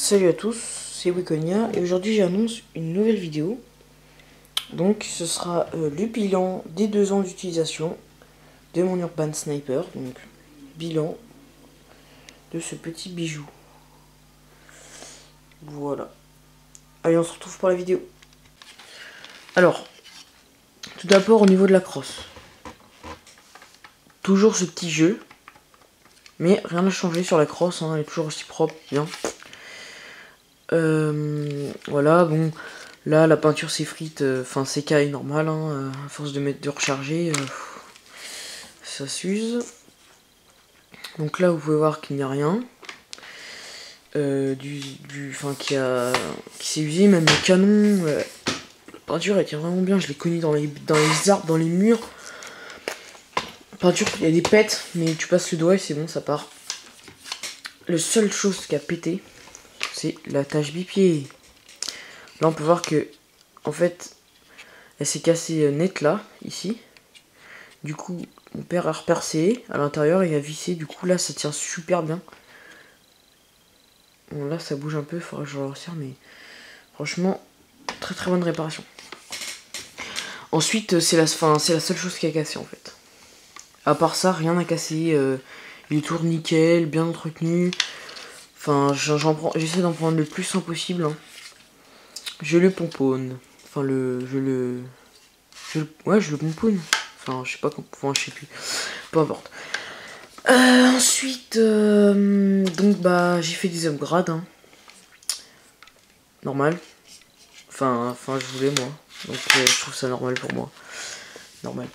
Salut à tous, c'est Wikonia et aujourd'hui j'annonce une nouvelle vidéo. Donc ce sera le bilan des 2 ans d'utilisation de mon Urban Sniper. Donc bilan de ce petit bijou. Voilà. Allez, on se retrouve pour la vidéo. Alors, tout d'abord au niveau de la crosse. Toujours ce petit jeu. Mais rien n'a changé sur la crosse, hein, elle est toujours aussi propre, bien. Voilà, bon, là la peinture s'effrite, enfin s'écaille normal, hein, à force de recharger, ça s'use. Donc là vous pouvez voir qu'il n'y a rien, qui s'est usé, même le canon, la peinture elle tient vraiment bien, je l'ai cogné dans les arbres, dans les murs. La peinture, il y a des pètes, mais tu passes le doigt et c'est bon, ça part. La seule chose qui a pété, c'est la tâche bipied. Là on peut voir que en fait elle s'est cassée net là, ici. Du coup mon père a repercé à l'intérieur et a vissé, du coup là ça tient super bien. Bon là ça bouge un peu, il faudra que je le resserre, mais franchement très très bonne réparation. Ensuite c'est la seule chose qui a cassé en fait. À part ça rien n'a cassé, il est toujours nickel, bien entretenu. Enfin j'essaie d'en prendre le plus simple possible, hein. Je le pomponne. Enfin je le pomponne. Enfin je sais pas comment, je sais plus. Peu importe. Ensuite donc bah j'ai fait des upgrades, hein. Normal. Enfin je voulais moi. Donc je trouve ça normal pour moi. Normal.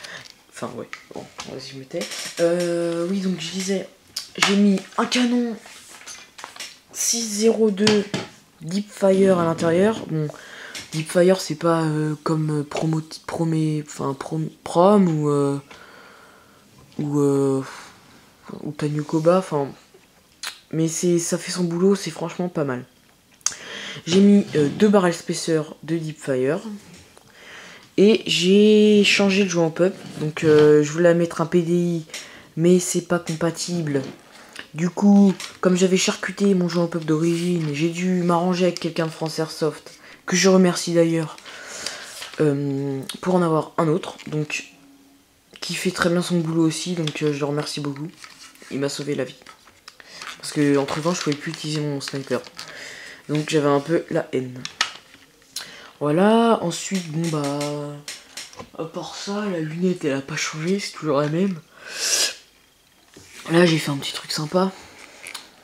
Enfin ouais. Bon, vas-y je me tais. Oui donc je disais, j'ai mis un canon 602 Deepfire à l'intérieur. Bon, Deepfire c'est pas comme Prom ou Tanyukoba, enfin, mais ça fait son boulot, c'est franchement pas mal. J'ai mis 2 barrel spacers de Deepfire et j'ai changé le jouant pub. Donc je voulais mettre un PDI, mais c'est pas compatible. Du coup, comme j'avais charcuté mon jouant pub d'origine, j'ai dû m'arranger avec quelqu'un de France Airsoft, que je remercie d'ailleurs, pour en avoir un autre, donc qui fait très bien son boulot aussi, donc je le remercie beaucoup. Il m'a sauvé la vie. Parce que entre temps je pouvais plus utiliser mon sniper. Donc j'avais un peu la haine. Voilà, ensuite bon bah à part ça, la lunette elle a pas changé, c'est toujours la même. Là j'ai fait un petit truc sympa.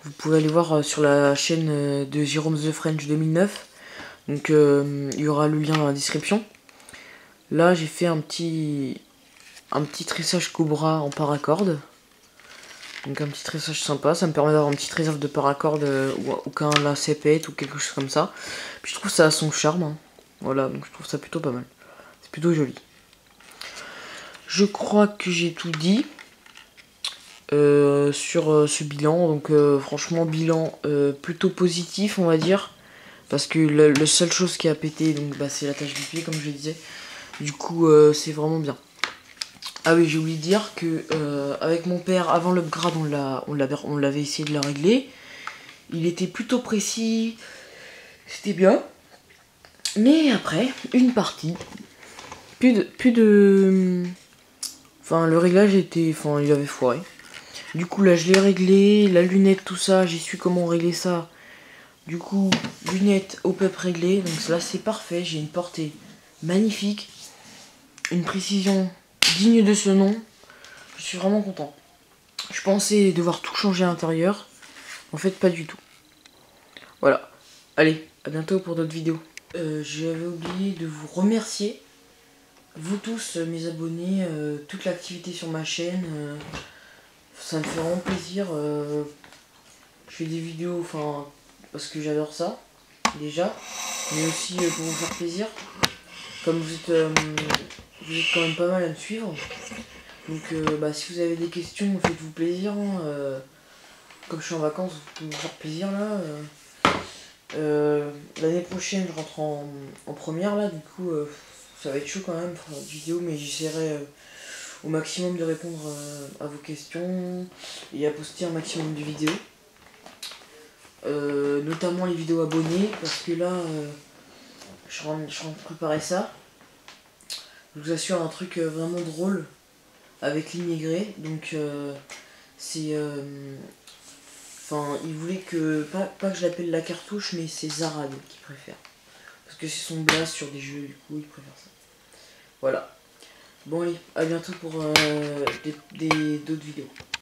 Vous pouvez aller voir sur la chaîne de Jérôme The French 2009. Donc il y aura le lien dans la description. Là j'ai fait un petit tressage Cobra en paracorde. Donc un petit tressage sympa, ça me permet d'avoir une petite réserve de paracorde ou qu'un lacet pète ou quelque chose comme ça. Puis je trouve ça a son charme, hein. Voilà, donc je trouve ça plutôt pas mal. C'est plutôt joli. Je crois que j'ai tout dit sur ce bilan. Donc franchement bilan plutôt positif on va dire. Parce que la seule chose qui a pété donc bah, c'est la tâche du pied comme je le disais. Du coup c'est vraiment bien. Ah oui, j'ai oublié de dire que avec mon père, avant l'upgrade, on l'avait essayé de la régler. Il était plutôt précis, c'était bien. Mais après, une partie, enfin, le réglage était, enfin, il avait foiré. Du coup, là, je l'ai réglé, la lunette, tout ça, j'ai su comment régler ça. Du coup, lunette au peuple réglée, donc là, c'est parfait. J'ai une portée magnifique, une précision digne de ce nom. Je suis vraiment content. Je pensais devoir tout changer à l'intérieur. En fait, pas du tout. Voilà. Allez, à bientôt pour d'autres vidéos. J'avais oublié de vous remercier. Vous tous, mes abonnés, toute l'activité sur ma chaîne. Ça me fait vraiment plaisir. Je fais des vidéos, enfin, parce que j'adore ça, déjà. Mais aussi pour vous faire plaisir. Comme vous êtes quand même pas mal à me suivre. Donc bah, si vous avez des questions, faites-vous plaisir, hein. Comme je suis en vacances, vous pouvez vous faire plaisir là. L'année prochaine je rentre en première là, du coup ça va être chaud quand même pour une vidéo, mais j'essaierai au maximum de répondre à vos questions et à poster un maximum de vidéos. notamment les vidéos abonnés, parce que là, je suis en train de préparer ça. Je vous assure, un truc vraiment drôle avec l'immigré. Donc, c'est... Enfin, il voulait que... Pas que je l'appelle la cartouche, mais c'est Zarad qui préfère. Parce que c'est son blast sur des jeux, du coup, il préfère ça. Voilà. Bon, allez, à bientôt pour d'autres vidéos.